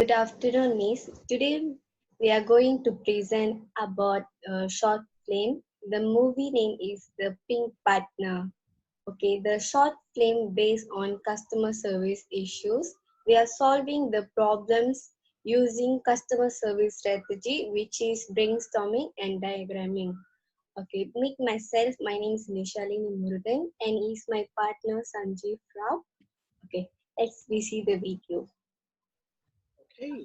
Good afternoon, Miss. Today we are going to present about a short film. The movie name is The Pink Partner. Okay, the short film based on customer service issues. We are solving the problems using customer service strategy, which is brainstorming and diagramming. Okay, meet myself. My name is Nishalini Murugan and is my partner Sanjeev Rao. Okay, let's see the video. Okay. In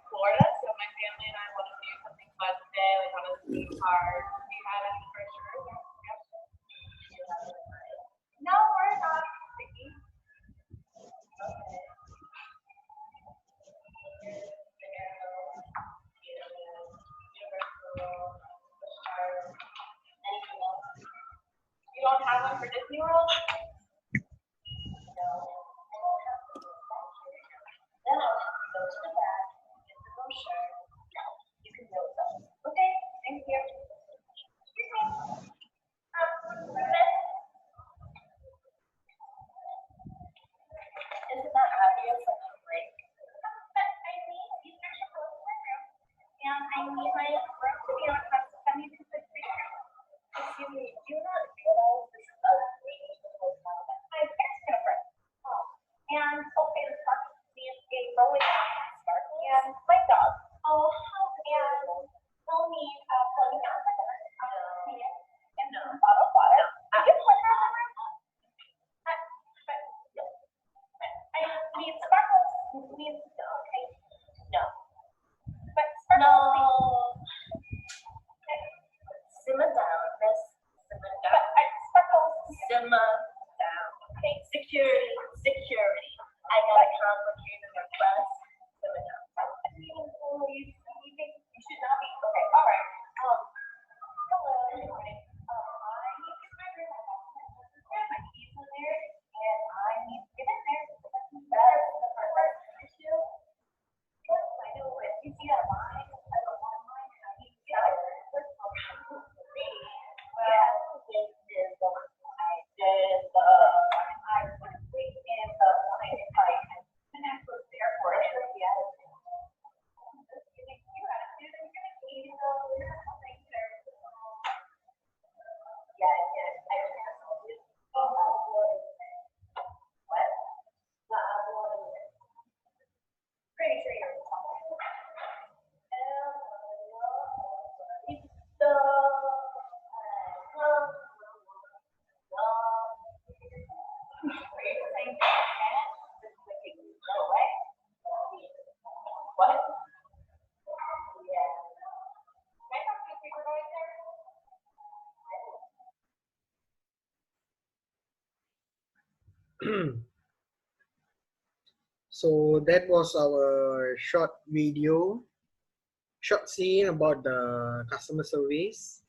Florida, so my family and I want to do something fun today, like on a theme park. Do you have any for sure? No, we're not. Sticky. Okay. You don't have one for Disney World? No. No, go to the back, get the brochure. You can go with us. Okay, thank you. Excuse me. Isn't that obvious? Like a break? But I need these are supposed to room, and I need my room to be on top. I need to put excuse me, do you not realize this is a lady supposed to have my extra break? And okay, the park is a rolling sparkle and my dog. Oh, and we'll need floating out for dinner. And bottle of water. You put her on I need sparkles. Need okay. No. But sparkles. No. Simmer down, miss. Simmer down. But sparkles. Simmer down. Okay. Security. I got a complicated request. Simmer down. You should not be. Okay. All right. Hello. Good morning. I need to my room. My keys in there, and I need to get in there. That's the first issue. Yes, I know. But you see that line? As a one line, I need to get out. Well, this is the one I did. I put sleep in the line if I can go to the airport. I should be out of there. You had to do the key, so we're not going to. Yeah, I canceled it. What? Pretty sure you're what? Yeah. Can I talk to the supervisor? So that was our short scene about the customer service.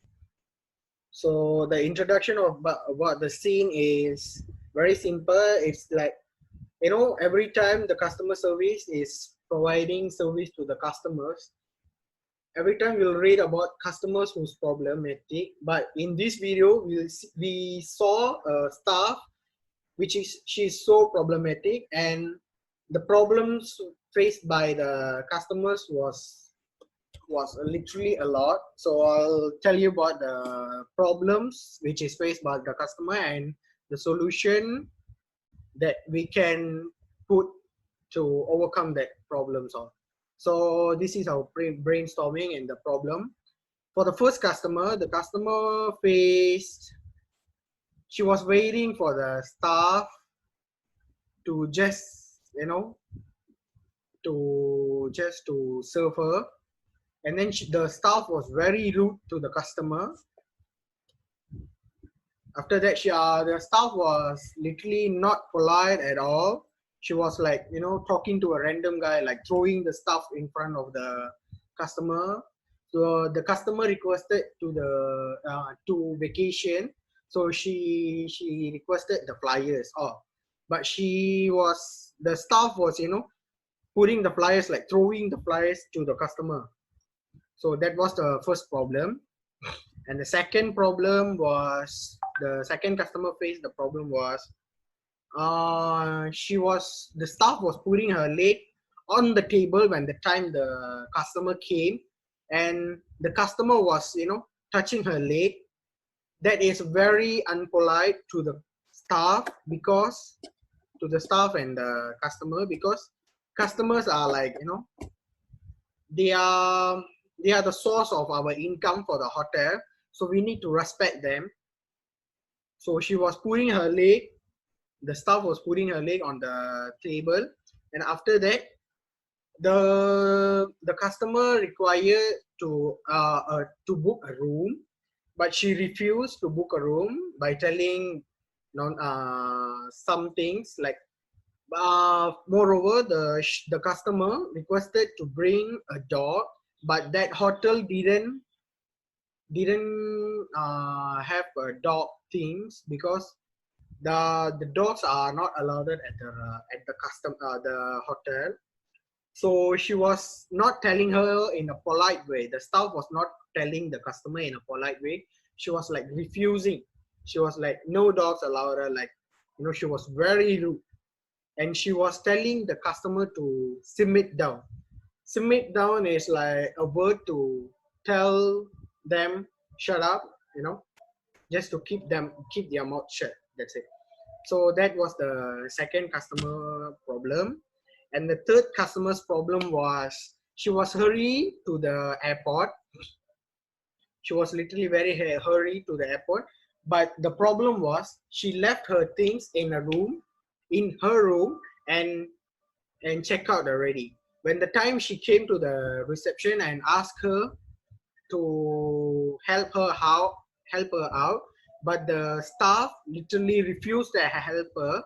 So the introduction of about the scene is very simple. It's like, every time the customer service is providing service to the customers, every time we'll read about customers who's problematic. But in this video, we saw a staff she's so problematic, and the problems faced by the customers was literally a lot. So I'll tell you about the problems which is faced by the customer and the solution that we can put to overcome that problems on. So this is our brainstorming and the problem. For the first customer, the customer faced, she was waiting for the staff to just, to serve her. And then the staff was very rude to the customer. After that, the staff was literally not polite at all. She was like, talking to a random guy, like throwing the stuff in front of the customer. So the customer requested to vacation. So she requested the flyers. Oh, but the staff was, putting the flyers, like throwing the flyers to the customer. So that was the first problem. And the second problem was, the second customer faced the problem was, the staff was putting her leg on the table when the time the customer came, and the customer was, touching her leg. That is very unpolite to the staff, because to the staff and the customer, because customers are like, they are they are the source of our income for the hotel, so we need to respect them. So she was putting her leg, the staff was putting her leg on the table, and after that, the customer required to book a room, but she refused to book a room by telling some things like, moreover, the customer requested to bring a dog, but that hotel didn't have a dog things, because the dogs are not allowed at the hotel. So she was not telling her in a polite way. The staff was not telling the customer in a polite way. She was like refusing. She was like, no dogs allowed her. Like, she was very rude. And she was telling the customer to simmer down. Simmer down is like a word to tell them shut up, just to keep their mouth shut. That's it. So that was the second customer problem. And the third customer's problem was, she was hurried to the airport. She was literally very hurried to the airport. But the problem was, she left her things in her room, and check out already. When the time she came to the reception and asked her to help her out, but the staff literally refused to help her,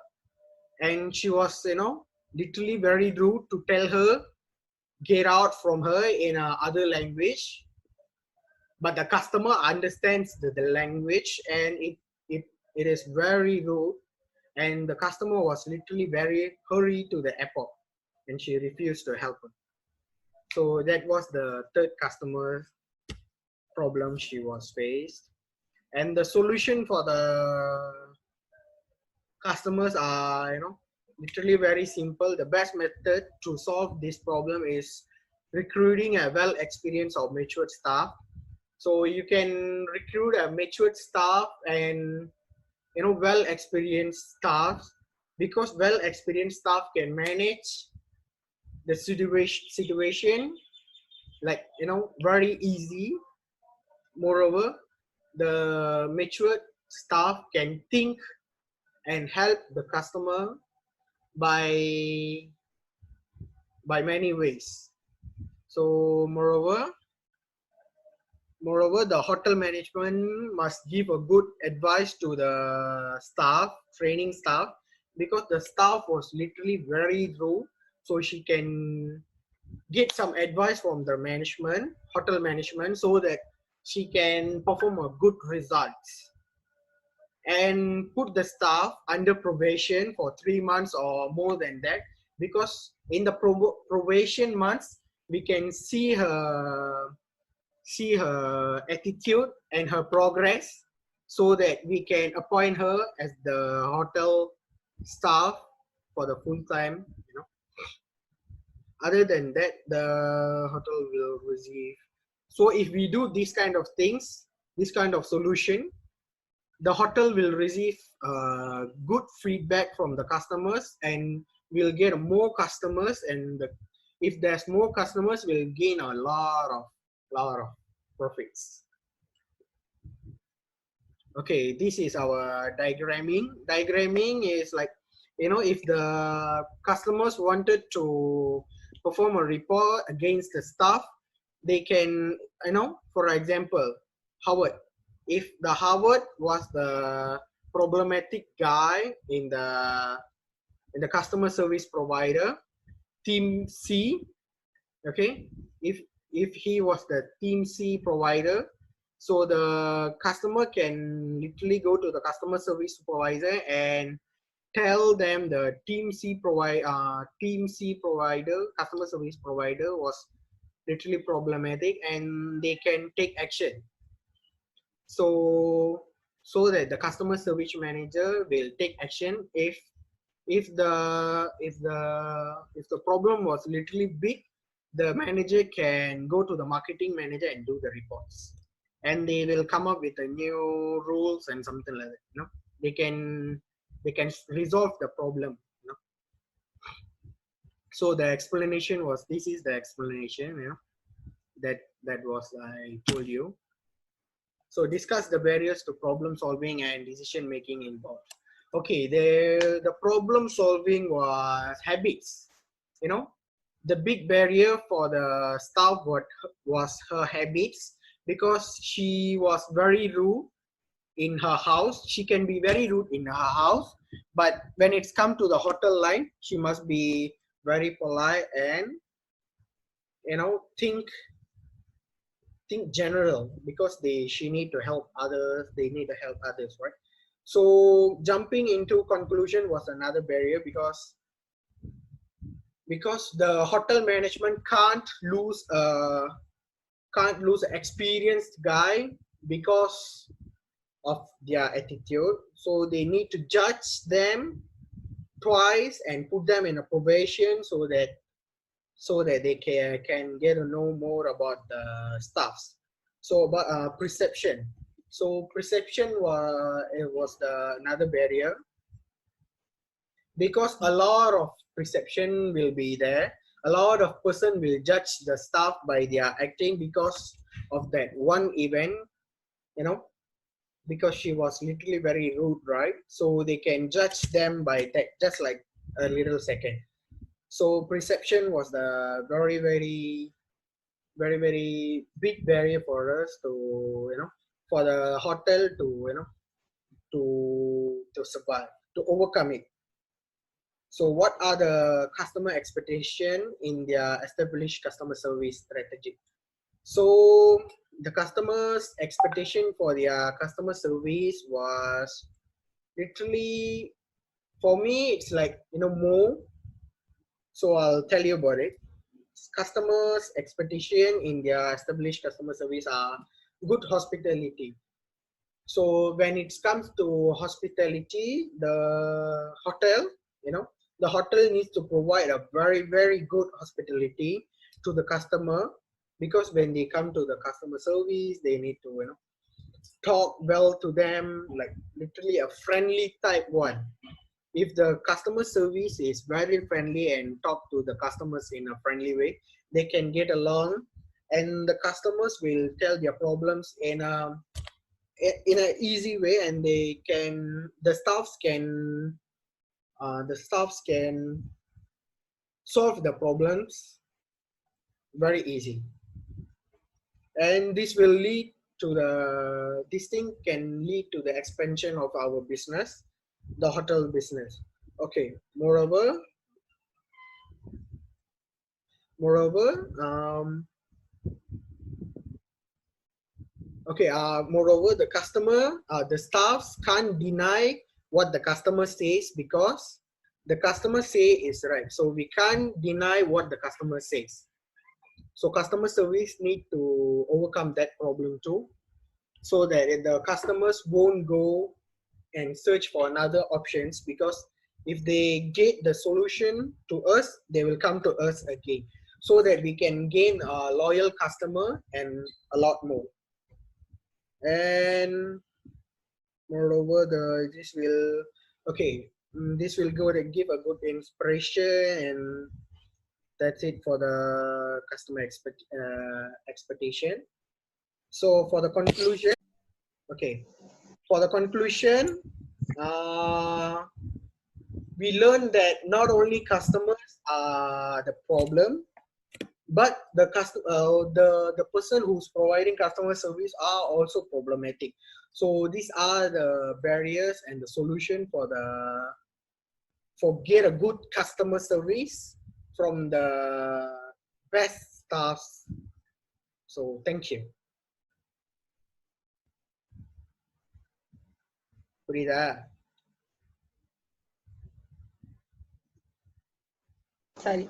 and she was, literally very rude to tell her get out from her in other language. But the customer understands the language, and it is very rude, and the customer was literally very hurried to the airport, and she refused to help her. So that was the third customer problem she was faced. And the solution for the customers are, literally very simple. The best method to solve this problem is recruiting a well experienced or matured staff. So you can recruit a matured staff and, well experienced staff, because well experienced staff can manage the situation like, very easy. Moreover, the matured staff can think and help the customer by many ways. So moreover, the hotel management must give a good advice to the training staff, because the staff was literally very rude. So she can get some advice from the hotel management, so that she can perform a good results, and put the staff under probation for 3 months or more than that, because in the probation months we can see her attitude and her progress, so that we can appoint her as the hotel staff for the full time. Other than that, the hotel will receive. So if we do these kind of things, this kind of solution, the hotel will receive good feedback from the customers, and we'll get more customers, and if there's more customers, we'll gain a lot of profits. Okay, this is our diagramming. Diagramming is like, if the customers wanted to perform a report against the staff, they can, for example, Howard. If the Howard was the problematic guy in the customer service provider, team C, okay, if he was the team C provider, so the customer can literally go to the customer service supervisor and tell them the team C provider, customer service provider was literally problematic and they can take action. So that the customer service manager will take action if the problem was literally big, the manager can go to the marketing manager and do the reports, and they will come up with the new rules and something like that. They can resolve the problem. So the explanation was, this is the explanation that was I told you. So discuss the barriers to problem solving and decision making involved. Okay, the problem solving was habits. The big barrier for the staff was her habits, because she was very rude in her house. She can be very rude in her house, but when it's come to the hotel line, she must be very polite and think general, because she need to help others. They need to help others, right? So jumping into conclusion was another barrier, because the hotel management can't lose an experienced guy because of their attitude. So they need to judge them twice and put them in a probation, so that they can get to know more about the stuffs. So about perception. So perception was another barrier, because a lot of perception will be there. A lot of person will judge the staff by their acting because of that one event, because she was literally very rude, right? So they can judge them by that, just like a little second. So perception was the very, very, very, very big barrier for us to, for the hotel to, to survive, to overcome it. So what are the customer expectation in their established customer service strategy? So the customers' expectation for their customer service was literally, for me, it's like, more. So I'll tell you about it. Customers' expectation in their established customer service are good hospitality. So when it comes to hospitality, the hotel needs to provide a very, very good hospitality to the customer, because when they come to the customer service, they need to, talk well to them, like literally a friendly type one. If the customer service is very friendly and talk to the customers in a friendly way, they can get along, and the customers will tell their problems in an easy way, and the staffs can solve the problems very easy, and this thing can lead to the expansion of our business, the hotel business. Okay, moreover, moreover, the staffs can't deny what the customer says, because the customer say is right. So we can't deny what the customer says. So customer service need to overcome that problem too, so that the customers won't go and search for another options, because if they get the solution to us, they will come to us again, so that we can gain a loyal customer and a lot more. And moreover, this will go to give a good inspiration, and that's it for the customer expectation. So for the conclusion, uh, we learned that not only customers are the problem, but the person who's providing customer service are also problematic. So these are the barriers and the solution for get a good customer service from the best staffs. So thank you. புரியுதா? sorry.